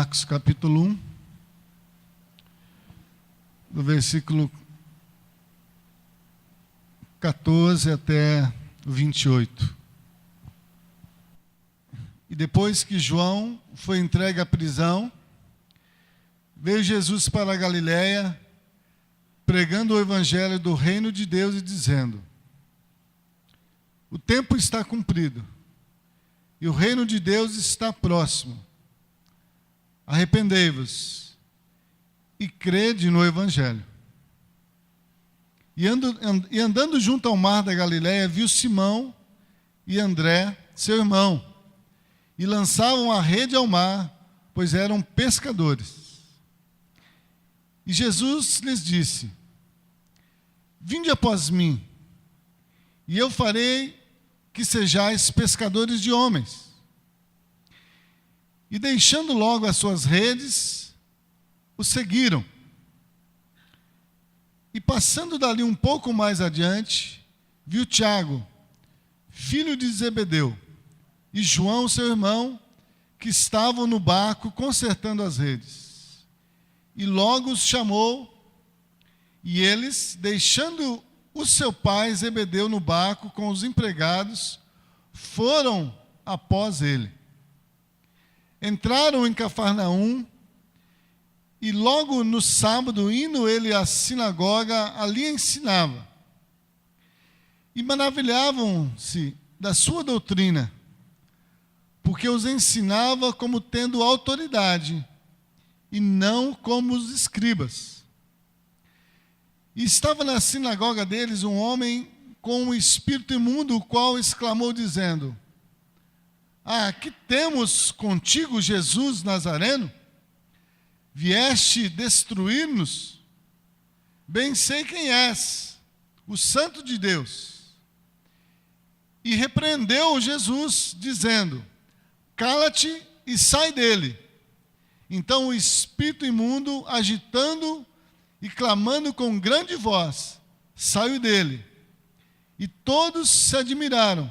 Marcos capítulo 1, do versículo 14 até o 28. E depois que João foi entregue à prisão, veio Jesus para a Galiléia, pregando o evangelho do reino de Deus e dizendo: o tempo está cumprido, e o reino de Deus está próximo. Arrependei-vos e crede no evangelho. E andando junto ao mar da Galiléia, viu Simão e André, seu irmão, e lançavam a rede ao mar, pois eram pescadores. E Jesus lhes disse: vinde após mim, e eu farei que sejais pescadores de homens. E deixando logo as suas redes, o seguiram. E passando dali um pouco mais adiante, viu Tiago, filho de Zebedeu, e João, seu irmão, que estavam no barco consertando as redes. E logo os chamou, e eles, deixando o seu pai Zebedeu no barco com os empregados, foram após ele. Entraram em Cafarnaum, e logo no sábado, indo ele à sinagoga, ali ensinava. E maravilhavam-se da sua doutrina, porque os ensinava como tendo autoridade, e não como os escribas. E estava na sinagoga deles um homem com um espírito imundo, o qual exclamou dizendo: que temos contigo, Jesus Nazareno? Vieste destruir-nos? Bem sei quem és, o Santo de Deus. E repreendeu Jesus, dizendo: cala-te e sai dele. Então o espírito imundo, agitando e clamando com grande voz, saiu dele. E todos se admiraram,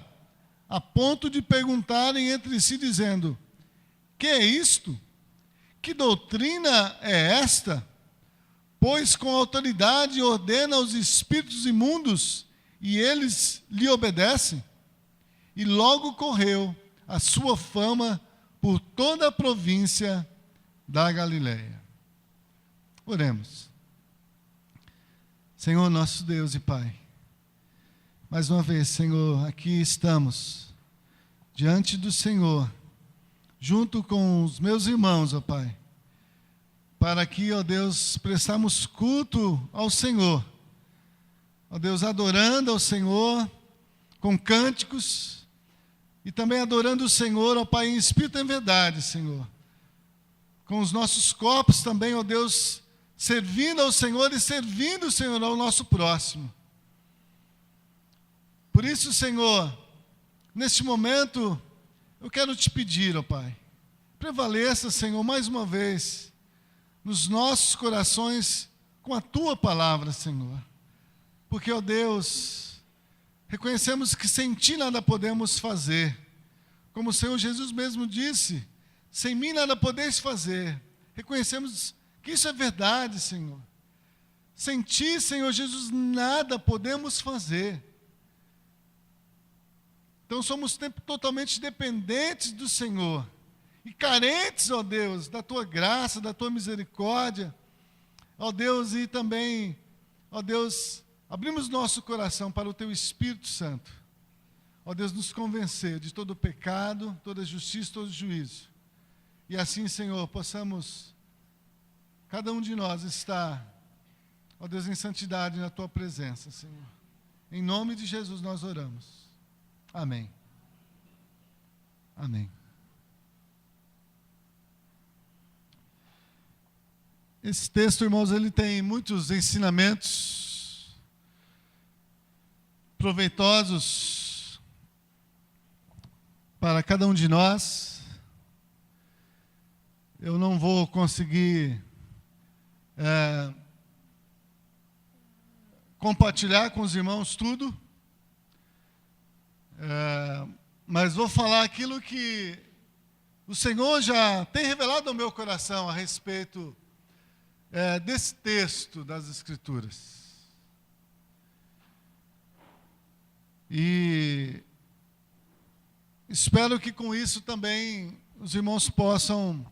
a ponto de perguntarem entre si, dizendo: que é isto? Que doutrina é esta? Pois com autoridade ordena aos espíritos imundos, e eles lhe obedecem. E logo correu a sua fama por toda a província da Galiléia. Oremos. Senhor, nosso Deus e Pai, mais uma vez, Senhor, aqui estamos, diante do Senhor, junto com os meus irmãos, ó Pai, para que, ó Deus, prestamos culto ao Senhor, ó Deus, adorando ao Senhor com cânticos e também adorando o Senhor, ó Pai, em espírito e em verdade, Senhor, com os nossos corpos também, ó Deus, servindo ao Senhor e servindo o Senhor ao nosso próximo. Por isso, Senhor, neste momento, eu quero te pedir, ó Pai, prevaleça, Senhor, mais uma vez, nos nossos corações com a Tua palavra, Senhor. Porque, ó Deus, reconhecemos que sem Ti nada podemos fazer. Como o Senhor Jesus mesmo disse: sem mim nada podeis fazer. Reconhecemos que isso é verdade, Senhor. Sem Ti, Senhor Jesus, nada podemos fazer. Então somos totalmente dependentes do Senhor e carentes, ó Deus, da Tua graça, da Tua misericórdia, ó Deus, e também, ó Deus, abrimos nosso coração para o Teu Espírito Santo, ó Deus, nos convencer de todo pecado, toda justiça, todo juízo, e assim, Senhor, possamos, cada um de nós, estar, ó Deus, em santidade na Tua presença, Senhor. Em nome de Jesus nós oramos. Amém. Amém. Esse texto, irmãos, ele tem muitos ensinamentos proveitosos para cada um de nós. Eu não vou conseguir compartilhar com os irmãos tudo, mas vou falar aquilo que o Senhor já tem revelado ao meu coração a respeito desse texto das Escrituras. E espero que com isso também os irmãos possam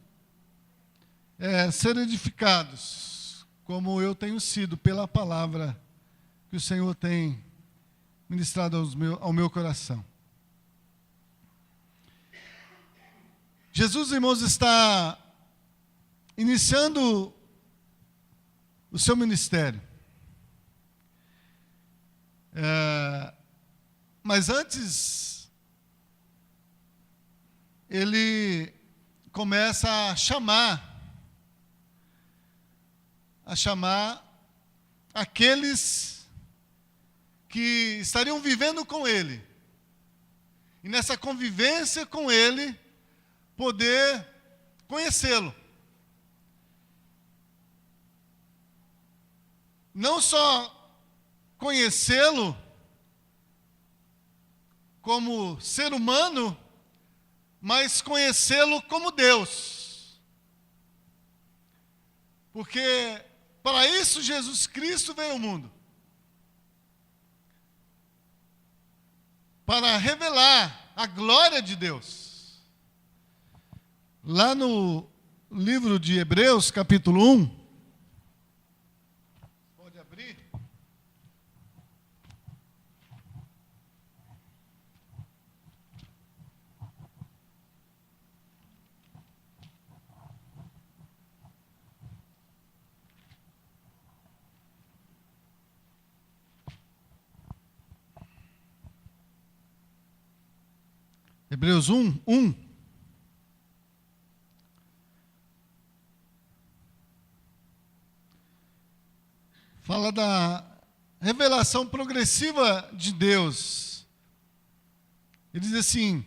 ser edificados, como eu tenho sido pela palavra que o Senhor tem ministrado ao meu coração. Jesus, irmãos, está iniciando o seu ministério. Mas antes, ele começa a chamar aqueles que estariam vivendo com ele. E nessa convivência com ele, poder conhecê-lo. Não só conhecê-lo como ser humano, mas conhecê-lo como Deus. Porque para isso Jesus Cristo veio ao mundo. Para revelar a glória de Deus. Lá no livro de Hebreus, capítulo 1, pode abrir. Hebreus 1. Fala da revelação progressiva de Deus. Ele diz assim: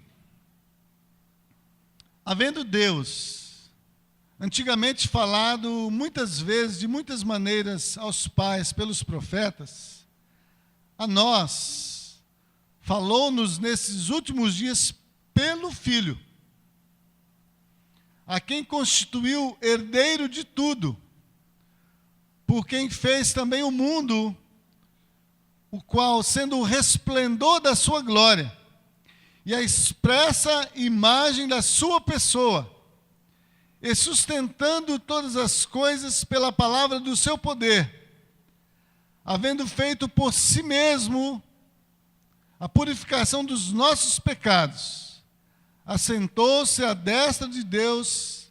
havendo Deus antigamente falado muitas vezes, de muitas maneiras aos pais pelos profetas, a nós falou-nos nesses últimos dias pelo Filho, a quem constituiu herdeiro de tudo, por quem fez também o mundo, o qual, sendo o resplendor da sua glória e a expressa imagem da sua pessoa, e sustentando todas as coisas pela palavra do seu poder, havendo feito por si mesmo a purificação dos nossos pecados, assentou-se à destra de Deus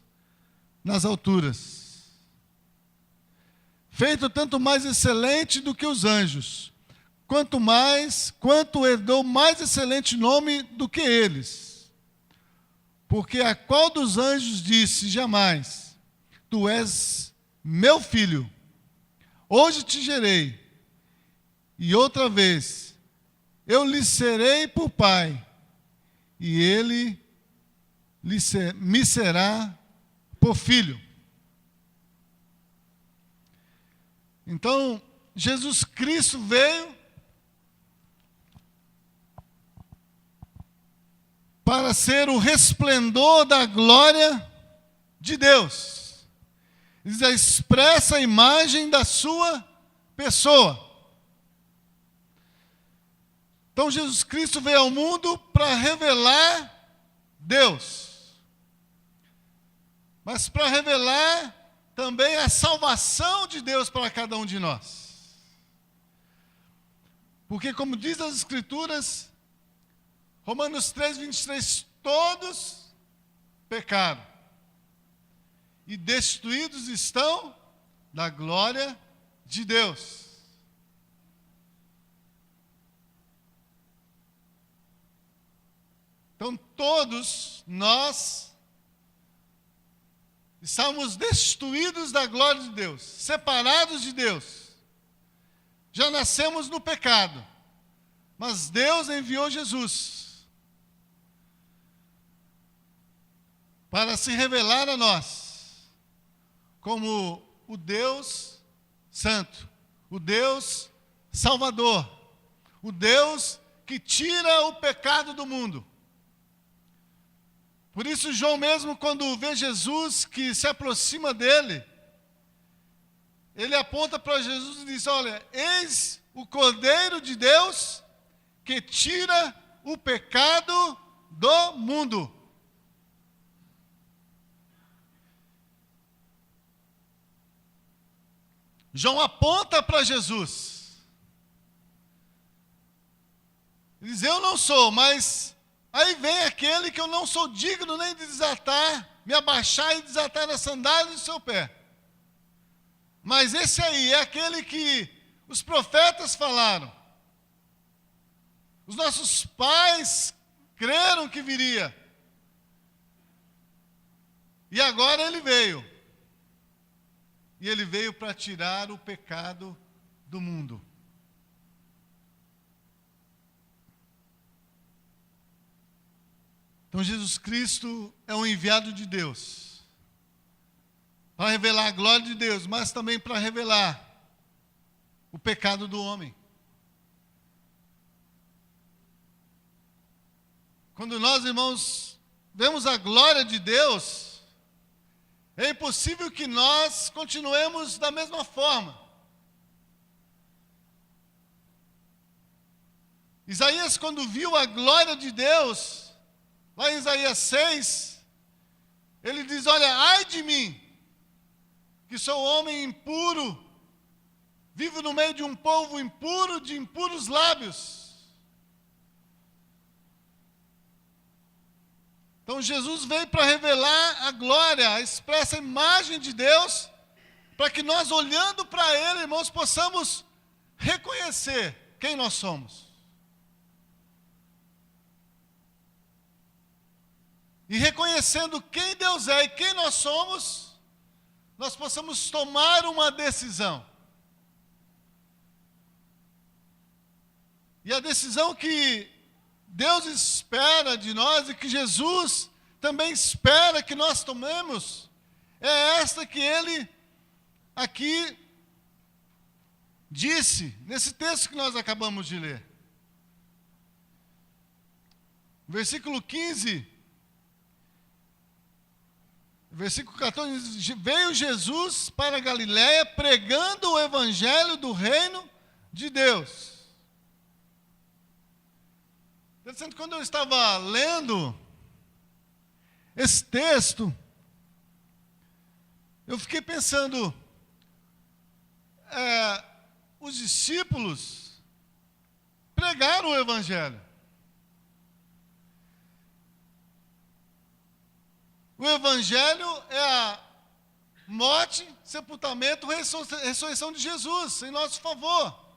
nas alturas. Feito tanto mais excelente do que os anjos, quanto herdou mais excelente nome do que eles. Porque a qual dos anjos disse jamais: tu és meu filho, hoje te gerei, e outra vez eu lhe serei por pai, e ele me será por filho. Então, Jesus Cristo veio para ser o resplendor da glória de Deus. Diz a expressa imagem da sua pessoa. Então, Jesus Cristo veio ao mundo para revelar Deus. Mas para revelar também a salvação de Deus para cada um de nós. Porque, como diz as Escrituras, Romanos 3:23, todos pecaram e destituídos estão da glória de Deus. Então, todos nós estamos destituídos da glória de Deus, separados de Deus. Já nascemos no pecado, mas Deus enviou Jesus para se revelar a nós como o Deus Santo, o Deus Salvador, o Deus que tira o pecado do mundo. Por isso, João mesmo, quando vê Jesus que se aproxima dele, ele aponta para Jesus e diz: olha, eis o Cordeiro de Deus que tira o pecado do mundo. João aponta para Jesus. Ele diz: eu não sou, mas aí vem aquele que eu não sou digno nem de desatar, me abaixar e desatar as sandálias do seu pé. Mas esse aí é aquele que os profetas falaram. Os nossos pais creram que viria. E agora ele veio. E ele veio para tirar o pecado do mundo. Então Jesus Cristo é o enviado de Deus para revelar a glória de Deus, mas também para revelar o pecado do homem. Quando nós, irmãos, vemos a glória de Deus, é impossível que nós continuemos da mesma forma. Isaías, quando viu a glória de Deus, lá em Isaías 6, ele diz: olha, ai de mim, que sou homem impuro, vivo no meio de um povo impuro, de impuros lábios. Então Jesus veio para revelar a glória, a expressa imagem de Deus, para que nós, olhando para Ele, irmãos, possamos reconhecer quem nós somos. E reconhecendo quem Deus é e quem nós somos, nós possamos tomar uma decisão. E a decisão que Deus espera de nós e que Jesus também espera que nós tomemos, é esta que Ele aqui disse, nesse texto que nós acabamos de ler. Versículo 15, versículo 14, diz: veio Jesus para a Galiléia pregando o evangelho do reino de Deus. Interessante, quando eu estava lendo esse texto, eu fiquei pensando, os discípulos pregaram o evangelho. O evangelho é a morte, sepultamento, ressurreição de Jesus em nosso favor.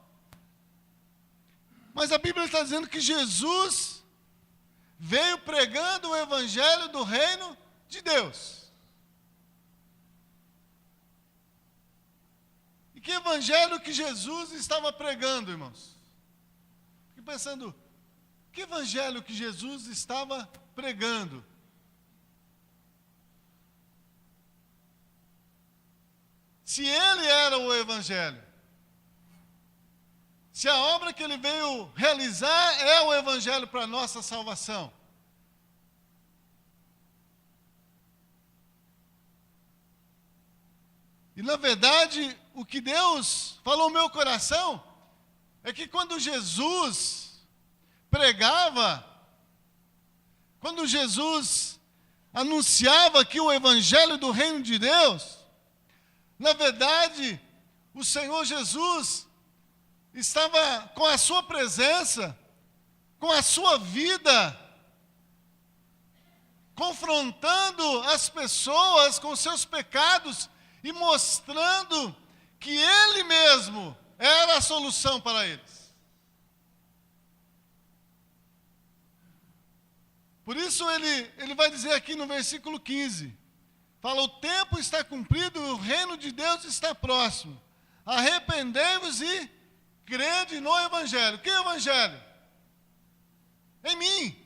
Mas a Bíblia está dizendo que Jesus veio pregando o evangelho do reino de Deus. E que evangelho que Jesus estava pregando, irmãos? Fiquei pensando, que evangelho que Jesus estava pregando? Se ele era o evangelho, se a obra que ele veio realizar é o evangelho para a nossa salvação, e na verdade, o que Deus falou no meu coração, é que quando Jesus pregava, quando Jesus anunciava aqui o evangelho do reino de Deus, na verdade, o Senhor Jesus estava com a sua presença, com a sua vida, confrontando as pessoas com seus pecados e mostrando que Ele mesmo era a solução para eles. Por isso ele vai dizer aqui no versículo 15, fala: o tempo está cumprido e o reino de Deus está próximo. Arrependei-vos e crede no evangelho. Que evangelho? Em mim.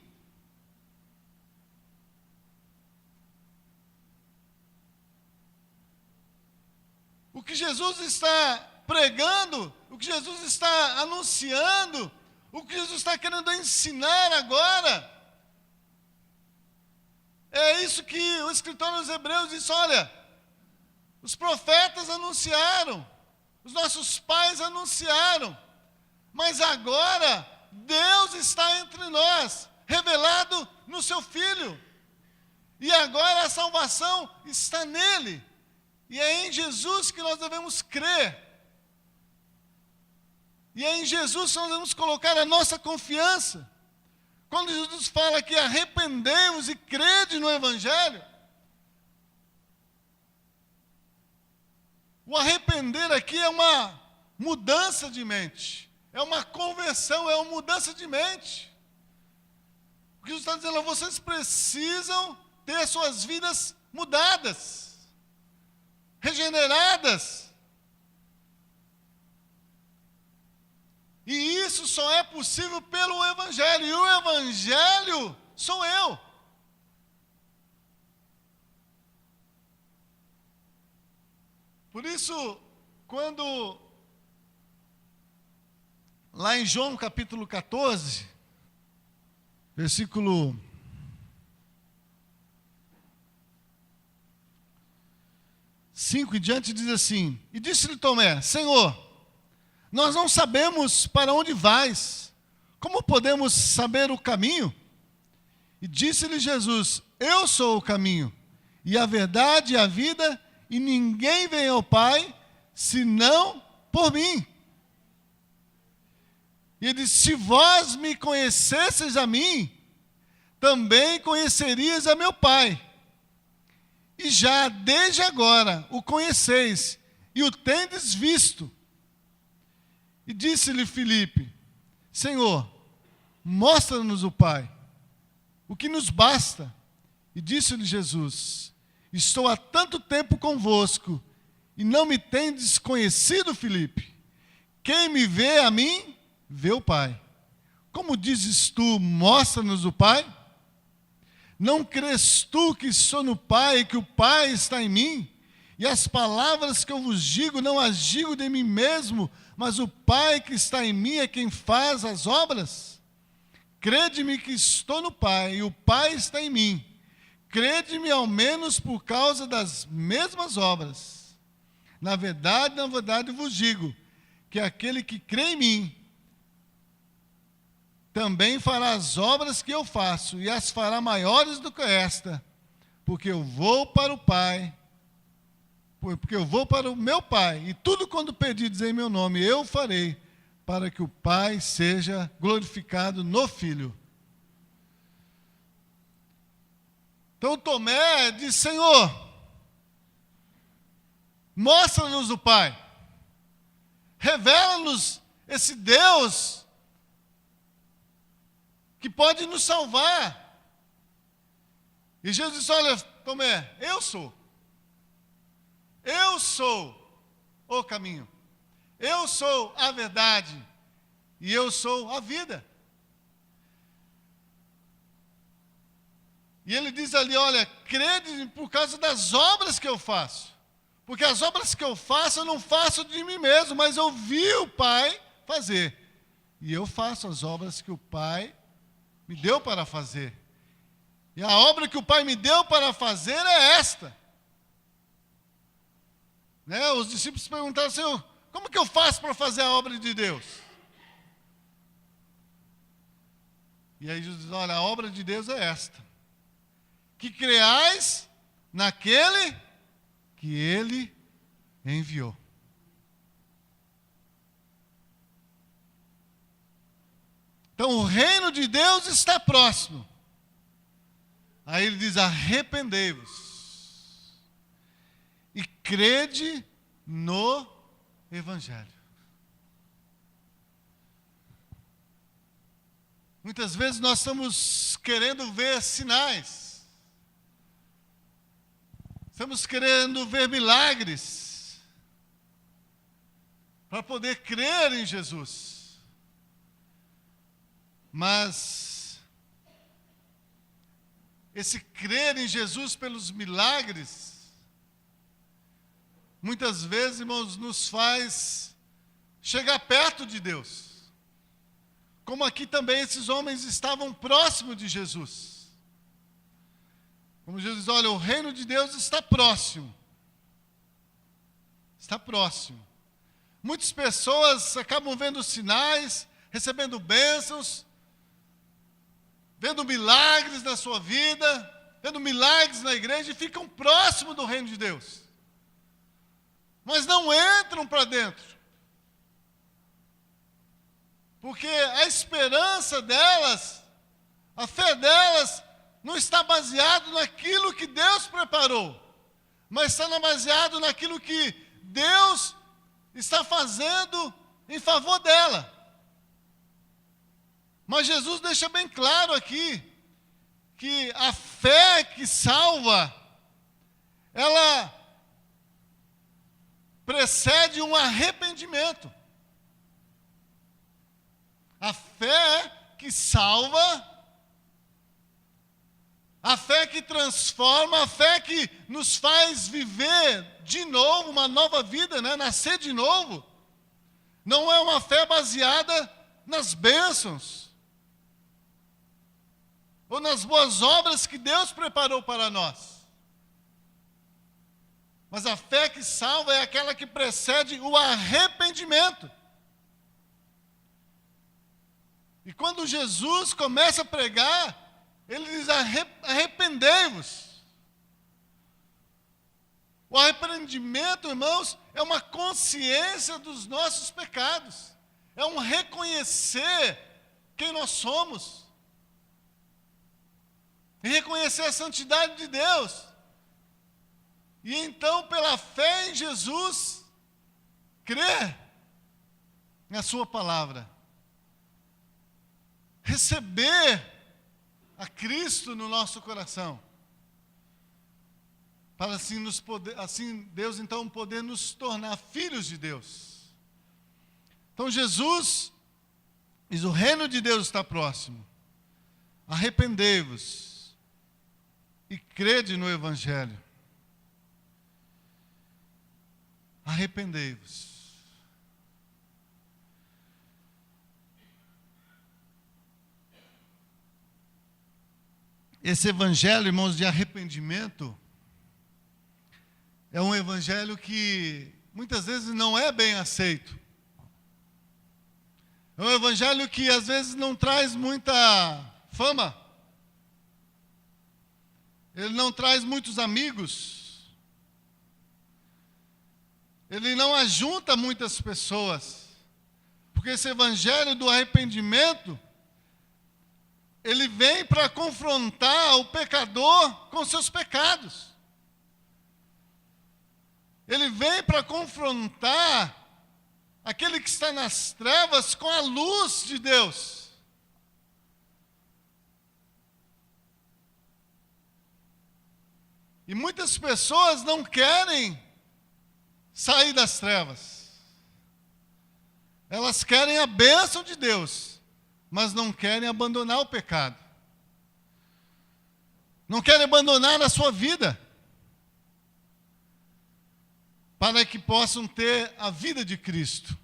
O que Jesus está pregando, o que Jesus está anunciando, o que Jesus está querendo ensinar agora, É isso que o escritor aos Hebreus disse: olha, os profetas anunciaram, os nossos pais anunciaram, mas agora Deus está entre nós, revelado no seu Filho. E agora a salvação está nele. E é em Jesus que nós devemos crer. E é em Jesus que nós devemos colocar a nossa confiança. Quando Jesus fala que arrependemos e crede no Evangelho, o arrepender aqui é uma mudança de mente, é uma conversão, é uma mudança de mente. O que Jesus está dizendo é: vocês precisam ter suas vidas mudadas, regeneradas. E isso só é possível pelo Evangelho. E o Evangelho sou eu. Por isso, quando lá em João capítulo 14, versículo 5 em diante, diz assim: e disse-lhe Tomé: Senhor, nós não sabemos para onde vais, como podemos saber o caminho? E disse-lhe Jesus: eu sou o caminho, e a verdade e a vida, e ninguém vem ao Pai, senão por mim. E ele disse: se vós me conhecesseis a mim, também conhecerias a meu Pai. E já desde agora o conheceis, e o tendes visto. E disse-lhe Filipe: Senhor, mostra-nos o Pai, o que nos basta. E disse-lhe Jesus: estou há tanto tempo convosco, e não me tendes conhecido, Filipe? Quem me vê a mim, vê o Pai. Como dizes tu: mostra-nos o Pai? Não crês tu que sou no Pai e que o Pai está em mim? E as palavras que eu vos digo, não as digo de mim mesmo, mas o Pai que está em mim é quem faz as obras. Crede-me que estou no Pai e o Pai está em mim. Crede-me ao menos por causa das mesmas obras. Na verdade vos digo, que aquele que crê em mim, também fará as obras que eu faço, e as fará maiores do que esta, porque eu vou para o Pai, porque eu vou para o meu Pai, e tudo quando pedides em meu nome, eu farei, para que o Pai seja glorificado no Filho. Então Tomé diz: Senhor, mostra-nos o Pai, revela-nos esse Deus que pode nos salvar. E Jesus disse: olha, Tomé, eu sou o caminho, eu sou a verdade, e eu sou a vida. E ele diz ali: olha, crede por causa das obras que eu faço, porque as obras que eu faço, eu não faço de mim mesmo, mas eu vi o Pai fazer, e eu faço as obras que o Pai me deu para fazer. E a obra que o Pai me deu para fazer é esta. Né? Os discípulos perguntaram: Senhor, como que eu faço para fazer a obra de Deus? E aí Jesus diz: olha, a obra de Deus é esta, que creais naquele que Ele enviou. Então o reino de Deus está próximo. Aí ele diz: arrependei-vos e crede no Evangelho. Muitas vezes nós estamos querendo ver sinais, estamos querendo ver milagres, para poder crer em Jesus. Mas esse crer em Jesus pelos milagres, muitas vezes, irmãos, nos faz chegar perto de Deus. Como aqui também esses homens estavam próximos de Jesus. Como Jesus diz, olha, o reino de Deus está próximo. Está próximo. Muitas pessoas acabam vendo sinais, recebendo bênçãos, vendo milagres na sua vida, vendo milagres na igreja e ficam próximos do reino de Deus. Mas não entram para dentro. Porque a esperança delas, a fé delas, não está baseado naquilo que Deus preparou, mas está baseado naquilo que Deus está fazendo em favor dela. Mas Jesus deixa bem claro aqui que a fé que salva, ela precede um arrependimento. A fé que salva, a fé que transforma, a fé que nos faz viver de novo, uma nova vida, né? Nascer de novo, não é uma fé baseada nas bênçãos, ou nas boas obras que Deus preparou para nós. Mas a fé que salva é aquela que precede o arrependimento. E quando Jesus começa a pregar, ele diz, arrependei-vos. O arrependimento, irmãos, é uma consciência dos nossos pecados. É um reconhecer quem nós somos. E reconhecer a santidade de Deus. E então, pela fé em Jesus, crer na sua palavra. Receber a Cristo no nosso coração. Para assim Deus então poder nos tornar filhos de Deus. Então Jesus diz, o reino de Deus está próximo. Arrependei-vos e crede no Evangelho. Arrependei-vos. Esse evangelho, irmãos, de arrependimento, é um evangelho que muitas vezes não é bem aceito. É um evangelho que às vezes não traz muita fama. Ele não traz muitos amigos. Ele não ajunta muitas pessoas. Porque esse evangelho do arrependimento, ele vem para confrontar o pecador com seus pecados. Ele vem para confrontar aquele que está nas trevas com a luz de Deus. E muitas pessoas não querem sair das trevas. Elas querem a bênção de Deus, mas não querem abandonar o pecado. Não querem abandonar a sua vida, para que possam ter a vida de Cristo.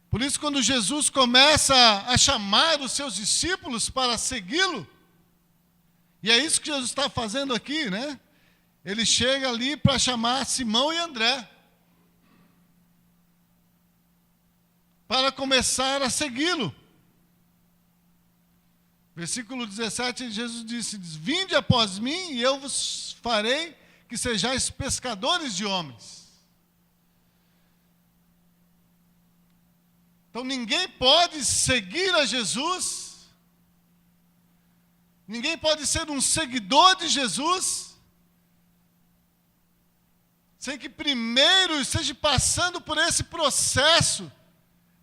Por isso, quando Jesus começa a chamar os seus discípulos para segui-lo, e é isso que Jesus está fazendo aqui, né? Ele chega ali para chamar Simão e André, para começar a segui-lo. Versículo 17, Jesus disse, vinde após mim e eu vos farei que sejais pescadores de homens. Então ninguém pode seguir a Jesus, ninguém pode ser um seguidor de Jesus, sem que primeiro esteja passando por esse processo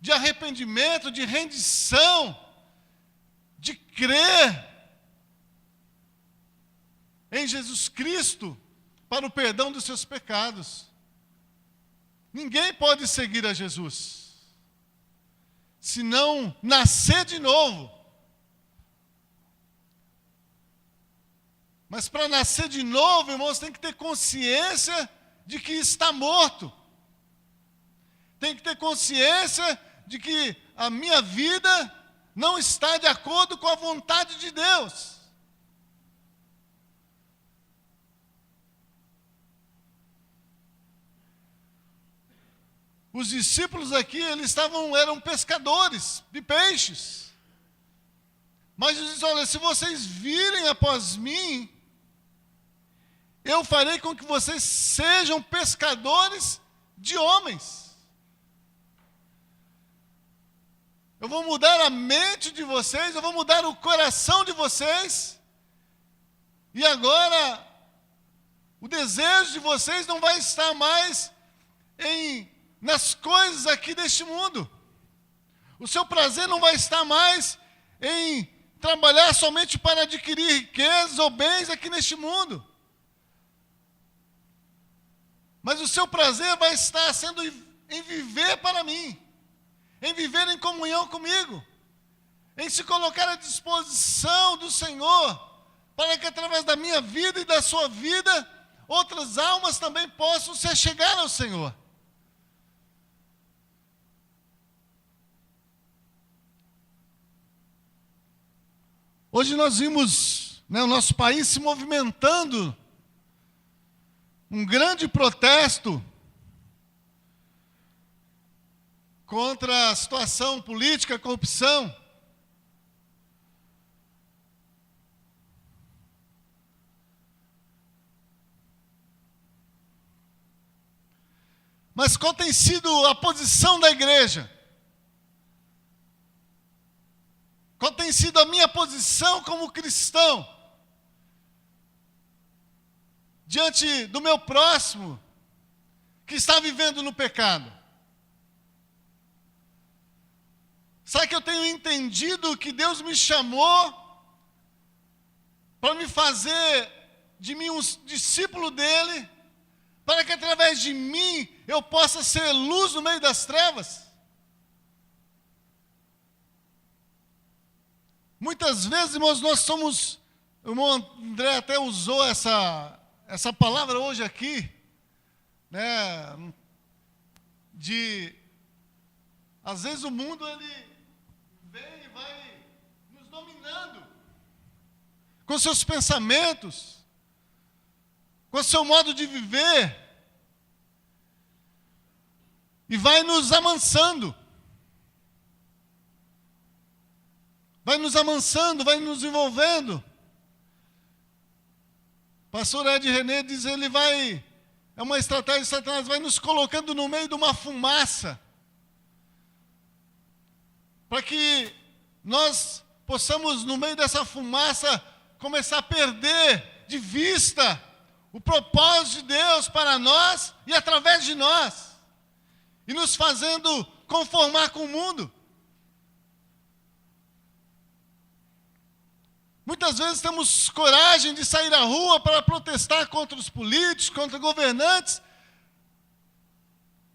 de arrependimento, de rendição, de crer em Jesus Cristo para o perdão dos seus pecados. Ninguém pode seguir a Jesus se não nascer de novo. Mas para nascer de novo, irmãos, tem que ter consciência de que está morto. Tem que ter consciência de que a minha vida não está de acordo com a vontade de Deus. Os discípulos aqui, eram pescadores de peixes. Mas Jesus diz, olha, se vocês virem após mim, eu farei com que vocês sejam pescadores de homens. Eu vou mudar a mente de vocês, eu vou mudar o coração de vocês. E agora, o desejo de vocês não vai estar mais nas coisas aqui deste mundo. O seu prazer não vai estar mais em trabalhar somente para adquirir riquezas ou bens aqui neste mundo. Mas o seu prazer vai estar sendo em viver para mim, em viver em comunhão comigo, em se colocar à disposição do Senhor, para que através da minha vida e da sua vida, outras almas também possam se achegar ao Senhor. Hoje nós vimos, o nosso país se movimentando, um grande protesto contra a situação política, a corrupção. Mas qual tem sido a posição da igreja? Qual tem sido a minha posição como cristão diante do meu próximo que está vivendo no pecado? Sabe que eu tenho entendido que Deus me chamou para me fazer de mim um discípulo dele, para que através de mim eu possa ser luz no meio das trevas? Muitas vezes, irmãos, nós somos, o irmão André até usou essa palavra hoje aqui, às vezes o mundo ele vem e vai nos dominando, com seus pensamentos, com o seu modo de viver, e vai nos amansando. Vai nos amansando, vai nos envolvendo. Pastor Ed René diz, é uma estratégia de Satanás, vai nos colocando no meio de uma fumaça, para que nós possamos, no meio dessa fumaça, começar a perder de vista o propósito de Deus para nós e através de nós, e nos fazendo conformar com o mundo. Muitas vezes temos coragem de sair à rua para protestar contra os políticos, contra governantes,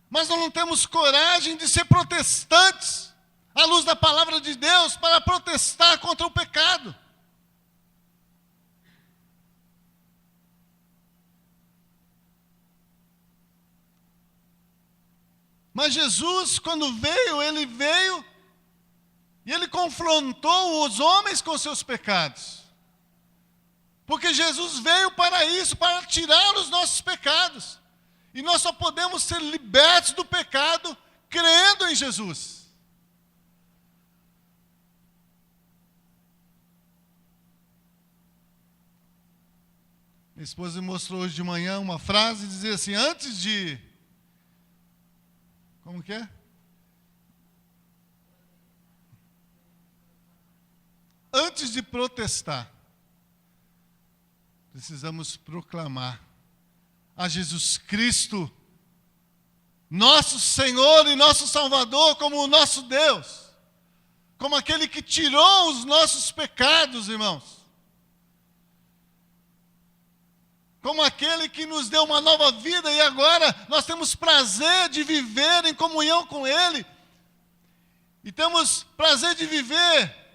mas nós não temos coragem de ser protestantes à luz da palavra de Deus para protestar contra o pecado. Mas Jesus, quando veio, e ele confrontou os homens com seus pecados. Porque Jesus veio para isso, para tirar os nossos pecados. E nós só podemos ser libertos do pecado crendo em Jesus. Minha esposa me mostrou hoje de manhã uma frase, dizia assim, como que é? Antes de protestar, precisamos proclamar a Jesus Cristo, nosso Senhor e nosso Salvador, como o nosso Deus, como aquele que tirou os nossos pecados, irmãos, como aquele que nos deu uma nova vida e agora nós temos prazer de viver em comunhão com Ele, e temos prazer de viver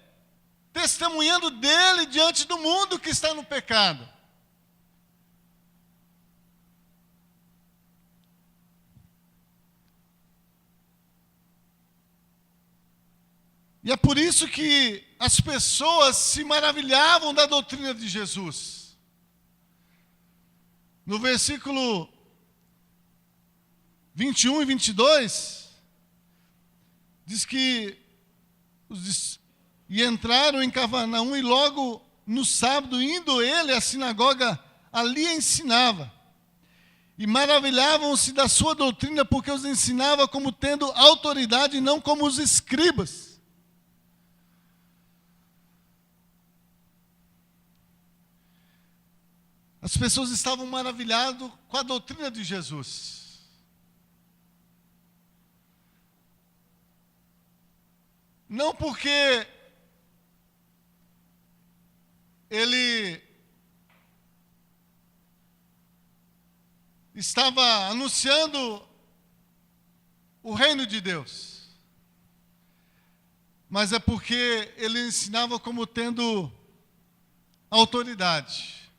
testemunhando dele diante do mundo que está no pecado. E é por isso que as pessoas se maravilhavam da doutrina de Jesus. No versículo 21 e 22, diz que e entraram em Cafarnaum, e logo no sábado, indo ele à sinagoga, ali ensinava. E maravilhavam-se da sua doutrina, porque os ensinava como tendo autoridade, e não como os escribas. As pessoas estavam maravilhadas com a doutrina de Jesus. Não porque ele estava anunciando o reino de Deus, mas é porque ele ensinava como tendo autoridade.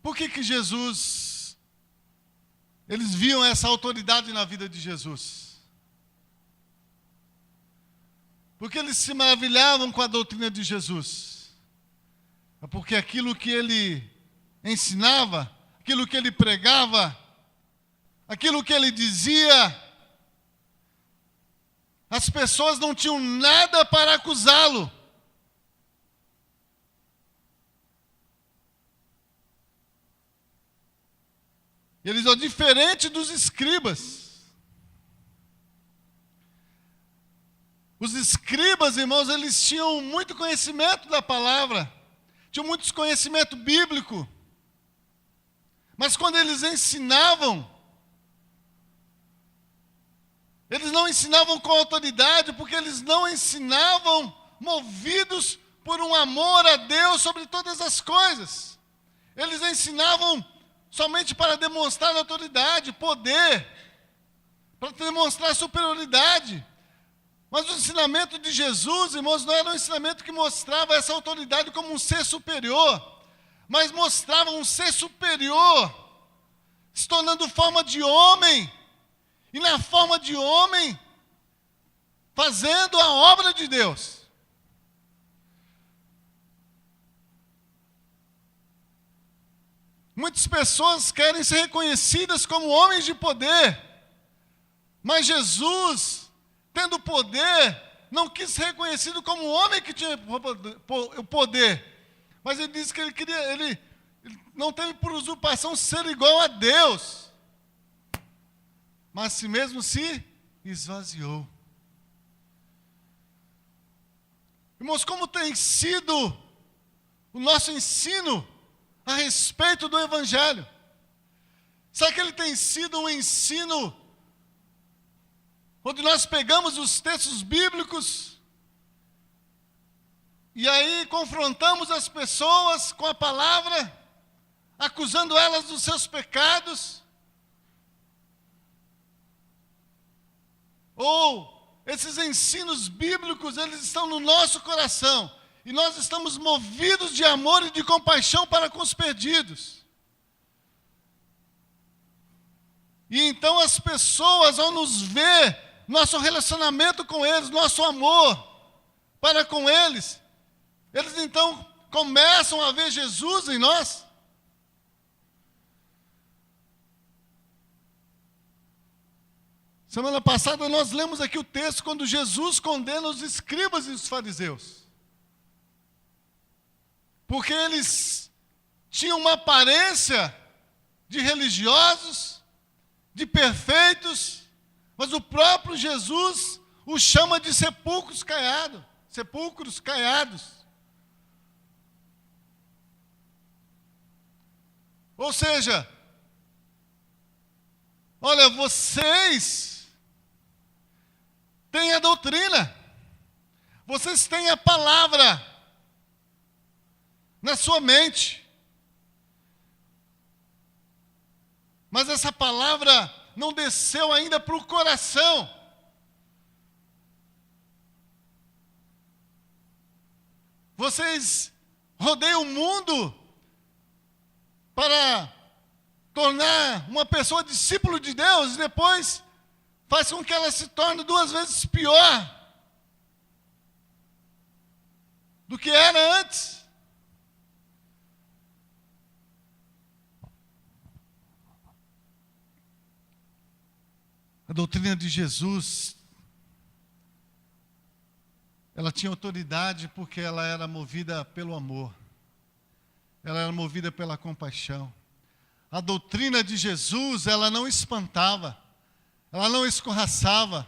Por que Jesus, eles viam essa autoridade na vida de Jesus? Porque eles se maravilhavam com a doutrina de Jesus. É porque aquilo que ele ensinava, aquilo que ele pregava, aquilo que ele dizia, as pessoas não tinham nada para acusá-lo. Eles são diferentes dos escribas. Os escribas, irmãos, eles tinham muito conhecimento da palavra, tinham muito conhecimento bíblico. Mas quando eles ensinavam, eles não ensinavam com autoridade, porque eles não ensinavam movidos por um amor a Deus sobre todas as coisas. Eles ensinavam somente para demonstrar autoridade, poder, para demonstrar superioridade. Mas o ensinamento de Jesus, irmãos, não era um ensinamento que mostrava essa autoridade como um ser superior, mas mostrava um ser superior, se tornando forma de homem, e na forma de homem, fazendo a obra de Deus. Muitas pessoas querem ser reconhecidas como homens de poder, mas Jesus, tendo poder, não quis ser reconhecido como um homem que tinha o poder, mas ele disse que ele não teve por usurpação ser igual a Deus, mas si mesmo se esvaziou. Irmãos, como tem sido o nosso ensino a respeito do Evangelho? Será que ele tem sido um ensino onde nós pegamos os textos bíblicos e aí confrontamos as pessoas com a palavra, acusando elas dos seus pecados? Ou esses ensinos bíblicos, eles estão no nosso coração, e nós estamos movidos de amor e de compaixão para com os perdidos? E então as pessoas, ao nos ver, nosso relacionamento com eles, nosso amor para com eles, eles então começam a ver Jesus em nós. Semana passada nós lemos aqui o texto quando Jesus condena os escribas e os fariseus, porque eles tinham uma aparência de religiosos, de perfeitos, mas o próprio Jesus os chama de sepulcros caiados. Ou seja, olha, vocês têm a doutrina, vocês têm a palavra na sua mente, mas essa palavra não desceu ainda para o coração. Vocês rodeiam o mundo para tornar uma pessoa discípulo de Deus e depois faz com que ela se torne 2 vezes pior do que era antes. doutrina de Jesus, ela tinha autoridade porque ela era movida pelo amor. Ela era movida pela compaixão. A doutrina de Jesus, ela não espantava, ela não escorraçava.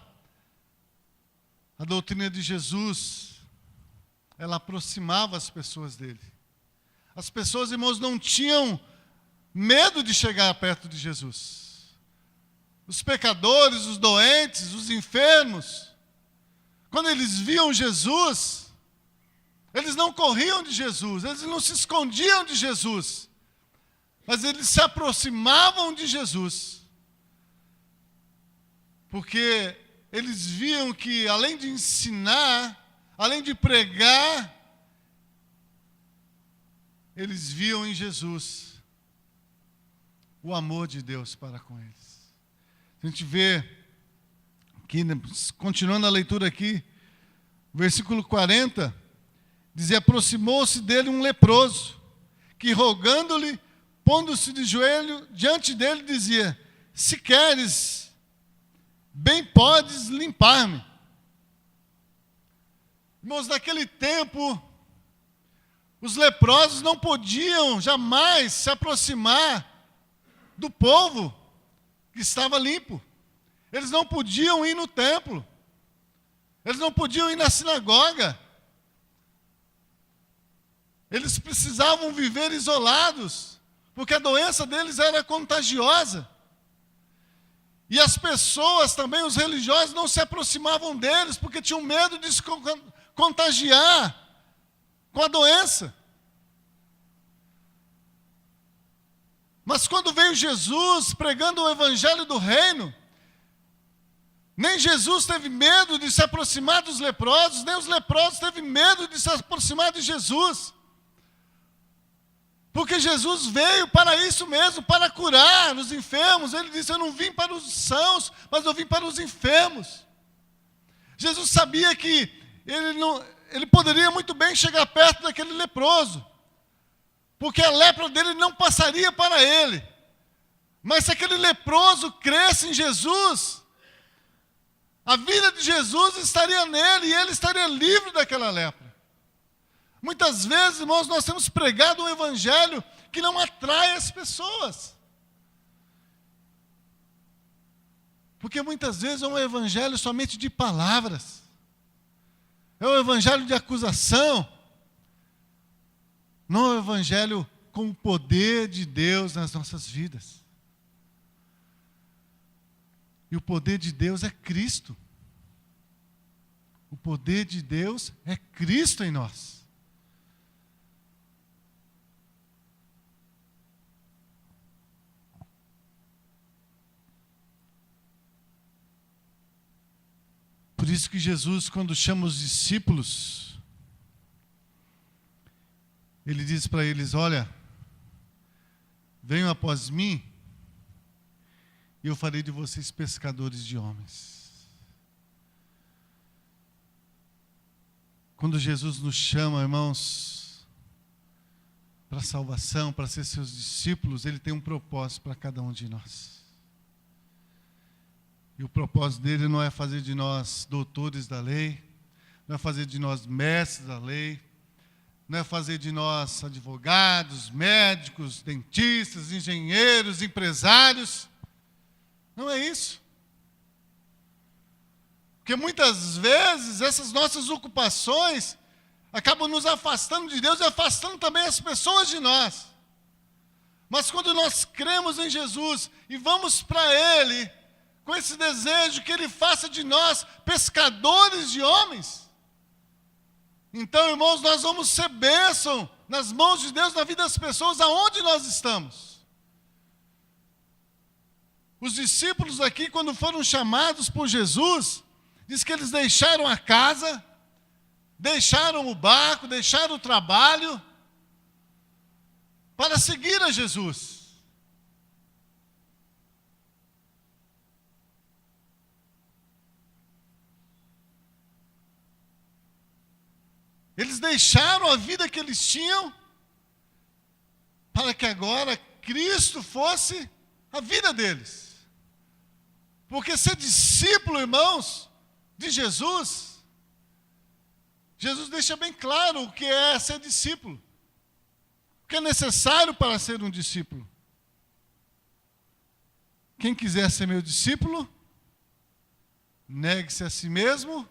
A doutrina de Jesus, ela aproximava as pessoas dele. As pessoas, irmãos, não tinham medo de chegar perto de Jesus. Os pecadores, os doentes, os enfermos, quando eles viam Jesus, eles não corriam de Jesus, eles não se escondiam de Jesus, mas eles se aproximavam de Jesus, porque eles viam que, além de ensinar, além de pregar, eles viam em Jesus o amor de Deus para com eles. A gente vê que, continuando a leitura aqui, versículo 40, diz: aproximou-se dele um leproso, que rogando-lhe, pondo-se de joelho diante dele, dizia: se queres, bem podes limpar-me. Irmãos, naquele tempo, os leprosos não podiam jamais se aproximar do povo que estava limpo. Eles não podiam ir no templo. Eles não podiam ir na sinagoga. Eles precisavam viver isolados, porque a doença deles era contagiosa. E as pessoas também, os religiosos, não se aproximavam deles, porque tinham medo de se contagiar com a doença. Mas quando veio Jesus pregando o evangelho do reino, nem Jesus teve medo de se aproximar dos leprosos, nem os leprosos teve medo de se aproximar de Jesus. Porque Jesus veio para isso mesmo, para curar os enfermos. Ele disse: eu não vim para os sãos, mas eu vim para os enfermos. Jesus sabia que ele poderia muito bem chegar perto daquele leproso, porque a lepra dele não passaria para ele. Mas se aquele leproso cresce em Jesus, a vida de Jesus estaria nele e ele estaria livre daquela lepra. Muitas vezes, irmãos, nós temos pregado um evangelho que não atrai as pessoas. Porque muitas vezes é um evangelho somente de palavras. É um evangelho de acusação. Não é um evangelho com o poder de Deus nas nossas vidas. E o poder de Deus é Cristo. O poder de Deus é Cristo em nós. Por isso que Jesus, quando chama os discípulos, ele diz para eles: olha, venham após mim, e eu farei de vocês pescadores de homens. Quando Jesus nos chama, irmãos, para a salvação, para ser seus discípulos, ele tem um propósito para cada um de nós. E o propósito dele não é fazer de nós doutores da lei, não é fazer de nós mestres da lei, não é fazer de nós advogados, médicos, dentistas, engenheiros, empresários. Não é isso. Porque muitas vezes essas nossas ocupações acabam nos afastando de Deus e afastando também as pessoas de nós. Mas quando nós cremos em Jesus e vamos para Ele, com esse desejo que Ele faça de nós pescadores de homens, então, irmãos, nós vamos ser bênção nas mãos de Deus na vida das pessoas aonde nós estamos. Os discípulos aqui, quando foram chamados por Jesus, diz que eles deixaram a casa, deixaram o barco, deixaram o trabalho, para seguir a Jesus. Eles deixaram a vida que eles tinham, para que agora Cristo fosse a vida deles. Porque ser discípulo, irmãos, de Jesus, Jesus deixa bem claro o que é ser discípulo. O que é necessário para ser um discípulo. Quem quiser ser meu discípulo, negue-se a si mesmo,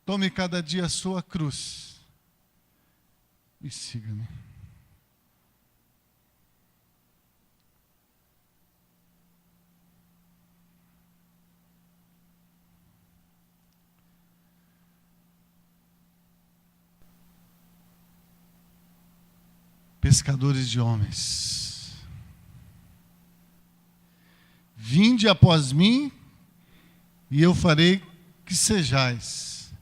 tome cada dia a sua cruz e siga-me. Pescadores de homens. Vinde após mim, e eu farei que sejais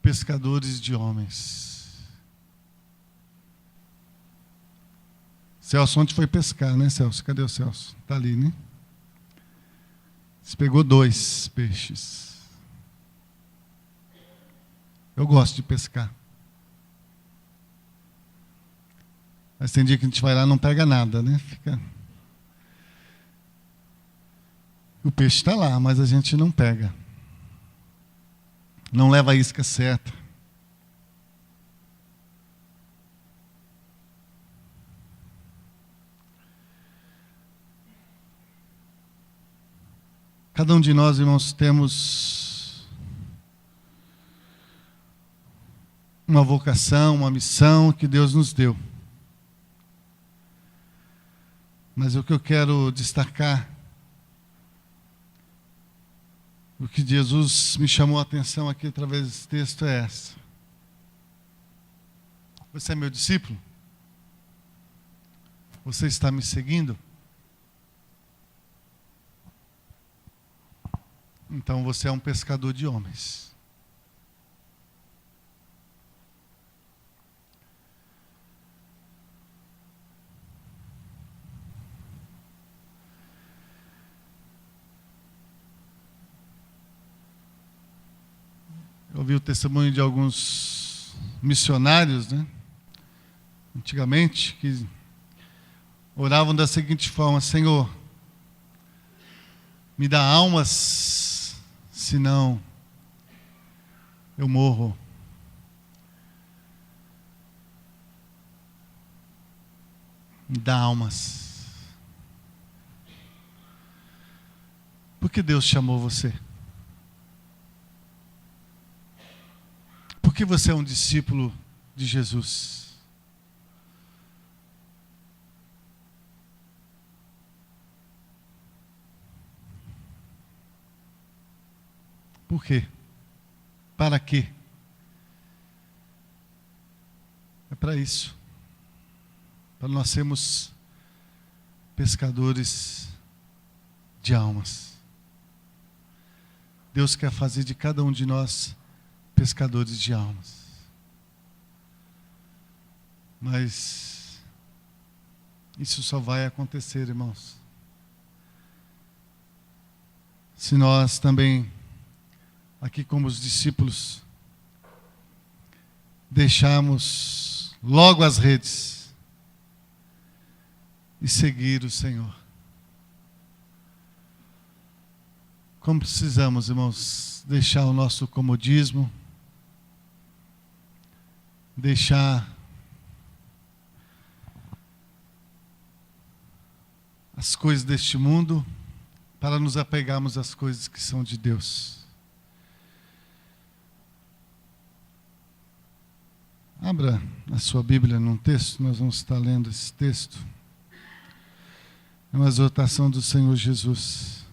pescadores de homens. Celso ontem foi pescar, né, Celso? Cadê o Celso? Está ali, né? Você pegou 2 peixes. Eu gosto de pescar. Mas tem dia que a gente vai lá e não pega nada, né? O peixe está lá, mas a gente não pega. Não leva a isca certa. Cada um de nós, irmãos, temos uma vocação, uma missão que Deus nos deu. Mas o que eu quero destacar, o que Jesus me chamou a atenção aqui através desse texto é essa. Você é meu discípulo? Você está me seguindo? Então você é um pescador de homens. Eu ouvi o testemunho de alguns missionários, né? Antigamente, que oravam da seguinte forma: Senhor, me dá almas, senão eu morro. Me dá almas. Por que Deus chamou você? Por que você é um discípulo de Jesus? Por quê? Para quê? É para isso. Para nós sermos pescadores de almas. Deus quer fazer de cada um de nós pescadores de almas. Mas isso só vai acontecer, irmãos, se nós também, aqui como os discípulos, deixarmos logo as redes e seguir o Senhor. Como precisamos, irmãos, deixar o nosso comodismo, deixar as coisas deste mundo para nos apegarmos às coisas que são de Deus. Abra a sua Bíblia num texto, nós vamos estar lendo esse texto. É uma exortação do Senhor Jesus.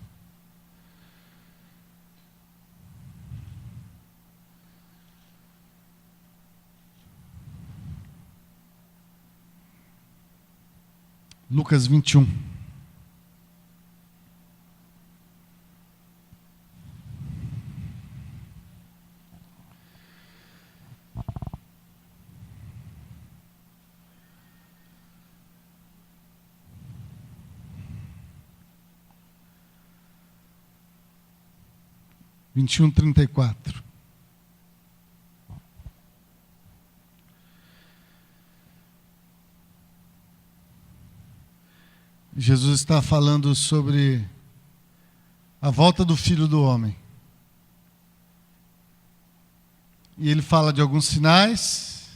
Lucas 21. Vinte e um, 34. Jesus está falando sobre a volta do Filho do Homem. E ele fala de alguns sinais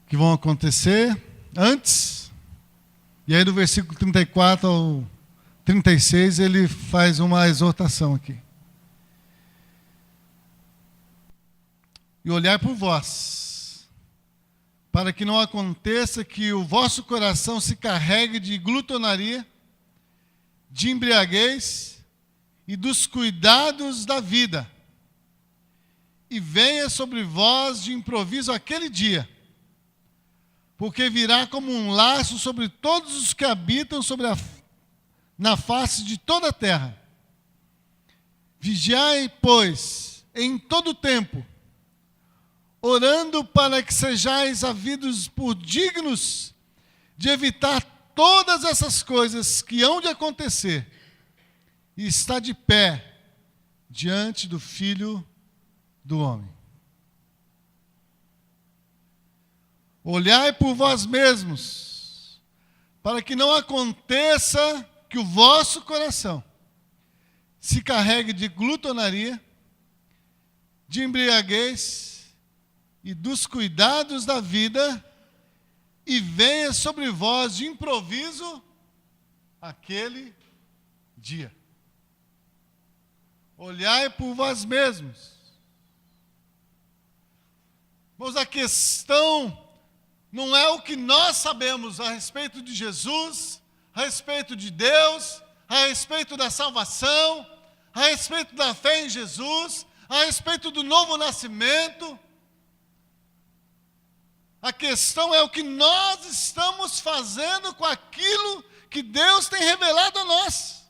que vão acontecer antes. E aí do versículo 34 ao 36 ele faz uma exortação aqui. E olhar por vós, para que não aconteça que o vosso coração se carregue de glutonaria, de embriaguez e dos cuidados da vida, e venha sobre vós de improviso aquele dia, porque virá como um laço sobre todos os que habitam na face de toda a terra. Vigiai, pois, em todo o tempo, orando para que sejais havidos por dignos de evitar todas essas coisas que hão de acontecer, e estar de pé diante do Filho do Homem. Olhai por vós mesmos, para que não aconteça que o vosso coração se carregue de glutonaria, de embriaguez e dos cuidados da vida, e venha sobre vós de improviso aquele dia. Olhai por vós mesmos. Mas a questão não é o que nós sabemos a respeito de Jesus, a respeito de Deus, a respeito da salvação, a respeito da fé em Jesus, a respeito do novo nascimento. A questão é o que nós estamos fazendo com aquilo que Deus tem revelado a nós.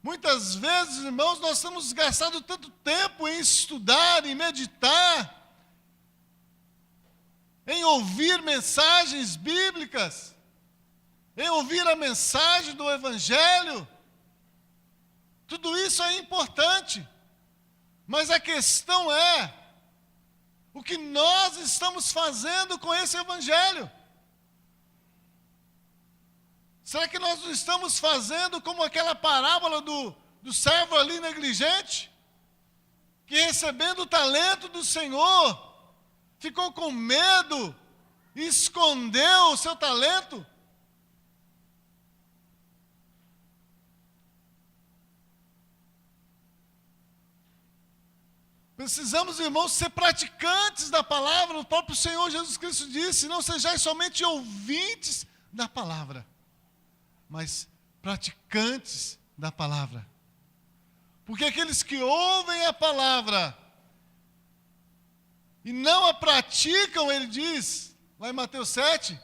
Muitas vezes, irmãos, nós estamos gastando tanto tempo em estudar, em meditar, em ouvir mensagens bíblicas, em ouvir a mensagem do Evangelho. Tudo isso é importante. Mas a questão é o que nós estamos fazendo com esse Evangelho. Será que nós não estamos fazendo como aquela parábola do servo ali negligente, que recebendo o talento do Senhor, ficou com medo e escondeu o seu talento? Precisamos, irmãos, ser praticantes da palavra. O próprio Senhor Jesus Cristo disse: não sejais somente ouvintes da palavra, mas praticantes da palavra. Porque aqueles que ouvem a palavra e não a praticam, ele diz, lá em Mateus 7,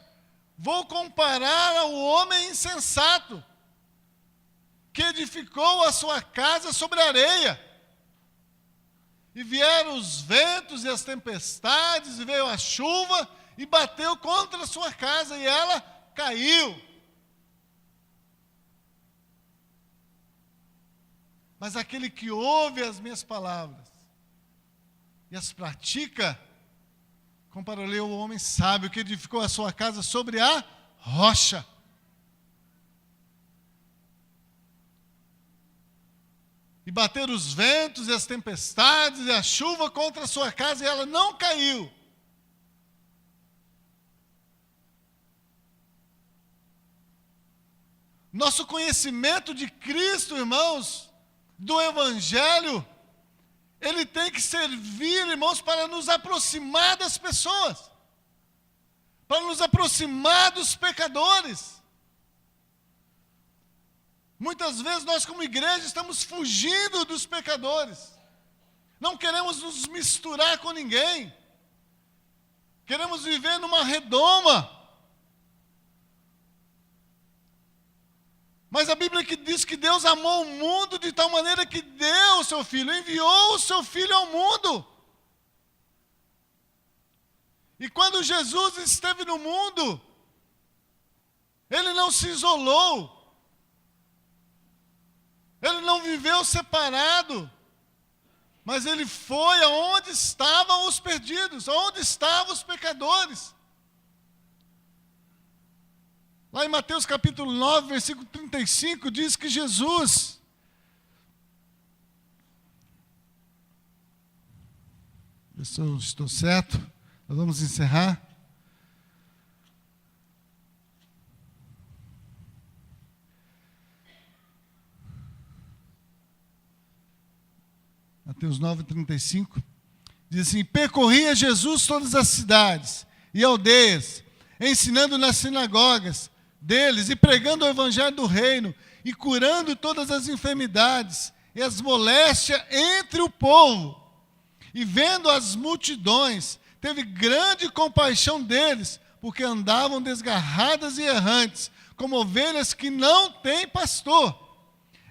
vou comparar ao homem insensato, que edificou a sua casa sobre a areia. E vieram os ventos e as tempestades, e veio a chuva, e bateu contra a sua casa, e ela caiu. Mas aquele que ouve as minhas palavras e as pratica, comparou-lhe o homem sábio que edificou a sua casa sobre a rocha. E bateram os ventos e as tempestades e a chuva contra a sua casa, e ela não caiu. Nosso conhecimento de Cristo, irmãos, do Evangelho, ele tem que servir, irmãos, para nos aproximar das pessoas, para nos aproximar dos pecadores. Muitas vezes nós, como igreja, estamos fugindo dos pecadores. Não queremos nos misturar com ninguém. Queremos viver numa redoma. Mas a Bíblia que diz que Deus amou o mundo de tal maneira que deu o seu Filho, enviou o seu Filho ao mundo. E quando Jesus esteve no mundo, ele não se isolou. Ele não viveu separado, mas ele foi aonde estavam os perdidos, aonde estavam os pecadores. Lá em Mateus capítulo 9, versículo 35, diz que Jesus... Eu estou certo? Nós vamos encerrar. Mateus 9:35, diz assim: percorria Jesus todas as cidades e aldeias, ensinando nas sinagogas deles e pregando o evangelho do reino e curando todas as enfermidades e as moléstias entre o povo. E vendo as multidões, teve grande compaixão deles, porque andavam desgarradas e errantes, como ovelhas que não têm pastor.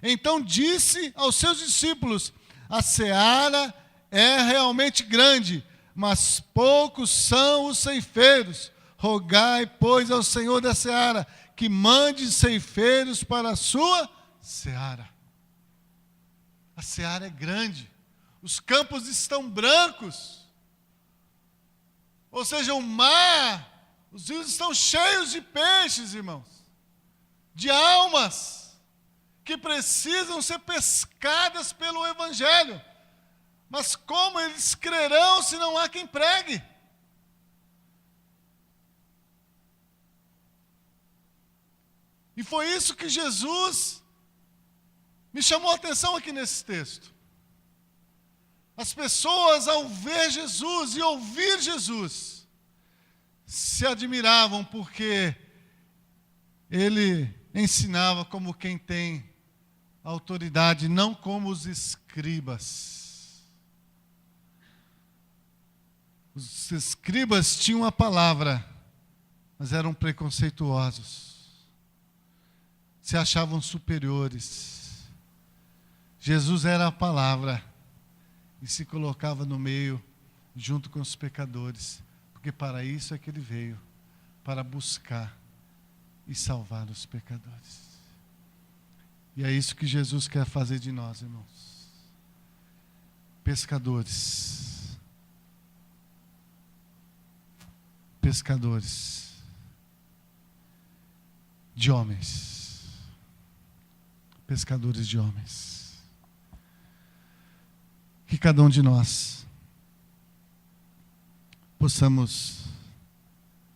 Então disse aos seus discípulos: a seara é realmente grande, mas poucos são os ceifeiros. Rogai, pois, ao Senhor da seara, que mande ceifeiros para a sua seara. A seara é grande, os campos estão brancos, ou seja, o mar, os rios estão cheios de peixes, irmãos, de almas que precisam ser pescadas pelo Evangelho. Mas como eles crerão se não há quem pregue? E foi isso que Jesus me chamou a atenção aqui nesse texto. As pessoas, ao ver Jesus e ouvir Jesus, se admiravam porque ele ensinava como quem tem autoridade, não como os escribas. Os escribas tinham a palavra, mas eram preconceituosos, se achavam superiores. Jesus era a palavra e se colocava no meio, junto com os pecadores, porque para isso é que ele veio, para buscar e salvar os pecadores. E é isso que Jesus quer fazer de nós, irmãos. Pescadores. Pescadores de homens. Pescadores de homens. Que cada um de nós possamos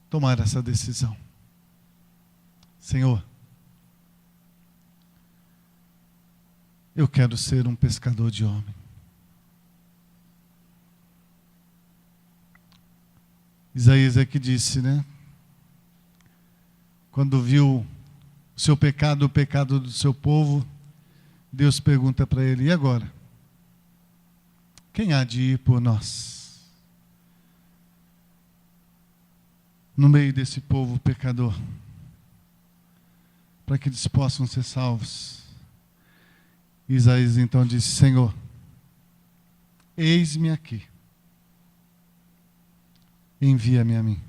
tomar essa decisão. Senhor, eu quero ser um pescador de homem. Isaías é que disse, né? Quando viu o seu pecado, o pecado do seu povo, Deus pergunta para ele: e agora? Quem há de ir por nós? No meio desse povo pecador, para que eles possam ser salvos. Isaías então disse: Senhor, eis-me aqui, envia-me a mim.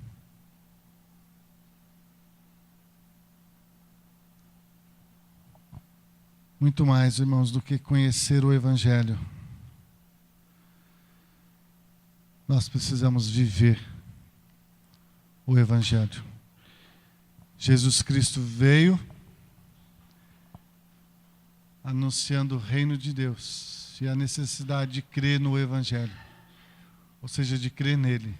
Muito mais, irmãos, do que conhecer o Evangelho, nós precisamos viver o Evangelho. Jesus Cristo veio anunciando o reino de Deus e a necessidade de crer no Evangelho, ou seja, de crer nele,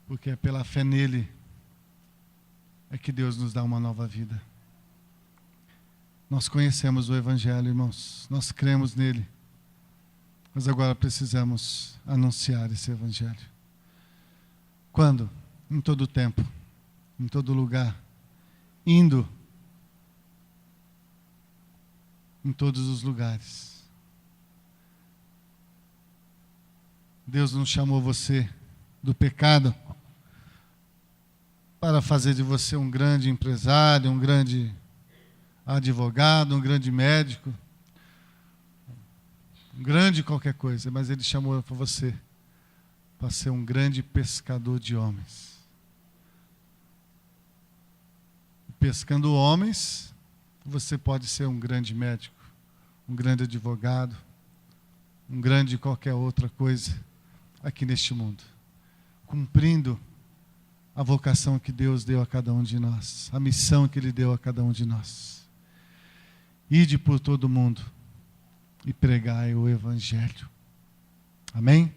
porque é pela fé nele é que Deus nos dá uma nova vida. Nós conhecemos o Evangelho, irmãos, nós cremos nele, mas agora precisamos anunciar esse Evangelho. Quando? Em todo tempo, em todo lugar, indo em todos os lugares. Deus não chamou você do pecado para fazer de você um grande empresário, um grande advogado, um grande médico, um grande qualquer coisa, mas Ele chamou para você para ser um grande pescador de homens. Pescando homens, você pode ser um grande médico, um grande advogado, um grande qualquer outra coisa aqui neste mundo, cumprindo a vocação que Deus deu a cada um de nós, a missão que Ele deu a cada um de nós. Ide por todo mundo e pregai o Evangelho. Amém?